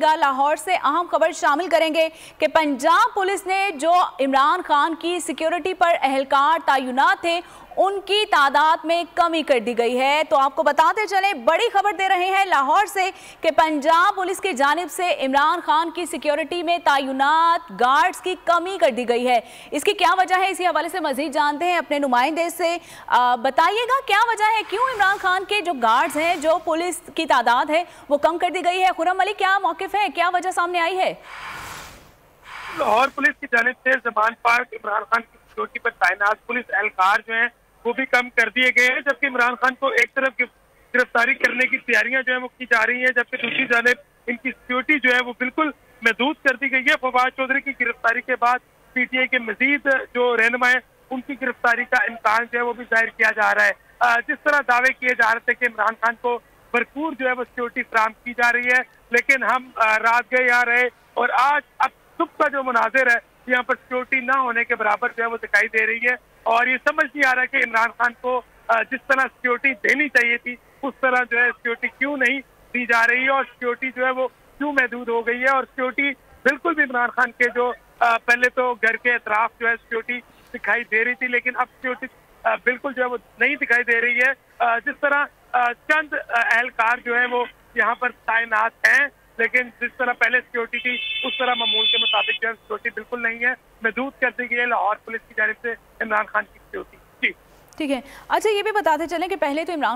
लाहौर से अहम खबर शामिल करेंगे कि पंजाब पुलिस ने जो इमरान खान की सिक्योरिटी पर एहलकार तैनात थे उनकी तादाद में कमी कर दी गई है। तो आपको बताते चले, बड़ी खबर दे रहे हैं लाहौर से कि पंजाब पुलिस की जानिब से इमरान खान की सिक्योरिटी में तैनात गार्ड्स की कमी कर दी गई है। इसकी क्या वजह है, इसी हवाले से मजीद जानते हैं अपने नुमाइंदे से। बताइएगा क्या वजह है, क्यों इमरान खान के जो गार्ड्स हैं, जो पुलिस की तादाद है वो कम कर दी गई है। खुर्रम अली, क्या मौकिफ है, क्या वजह सामने आई है? लाहौर पुलिस की जानिब से जमान पार्क इमरान खान की सिक्योरिटी पर तैनात पुलिस एहलकार जो हैं वो भी कम कर दिए गए हैं, जबकि इमरान खान को एक तरफ गिरफ्तारी करने की तैयारियां जो है वो की जा रही है, जबकि दूसरी जानिब इनकी सिक्योरिटी जो है वो बिल्कुल महदूद कर दी गई है। फवाद चौधरी की गिरफ्तारी के बाद पीटीआई के मजीद जो रहनुमा है उनकी गिरफ्तारी का इम्कान जो है वो भी जाहिर किया जा रहा है। जिस तरह दावे किए जा रहे थे कि इमरान खान को भरपूर जो है वो सिक्योरिटी फराहम की जा रही है, लेकिन हम रात गए यहाँ रहे और आज अब सुबह का जो मुनाजिर है यहाँ पर सिक्योरिटी ना होने के बराबर जो है वो दिखाई दे रही है। और ये समझ नहीं आ रहा कि इमरान खान को जिस तरह सिक्योरिटी देनी चाहिए थी उस तरह जो है सिक्योरिटी क्यों नहीं दी जा रही है और सिक्योरिटी जो है वो क्यों महदूद हो गई है। और सिक्योरिटी बिल्कुल भी इमरान खान के जो पहले तो घर के अतराफ जो है सिक्योरिटी दिखाई दे रही थी, लेकिन अब सिक्योरिटी बिल्कुल जो है वो नहीं दिखाई दे रही है। जिस तरह चंद एहलकार जो है वो यहाँ पर तैनात हैं, लेकिन जिस तरह पहले सिक्योरिटी थी उस तरह मामूल के मुताबिक जो है सिक्योरिटी बिल्कुल नहीं है, महदूद कर दी गई है लाहौर पुलिस की जानिब से इमरान खान की सिक्योरिटी। जी ठीक है। अच्छा, ये भी बताते चलें कि पहले तो इमरान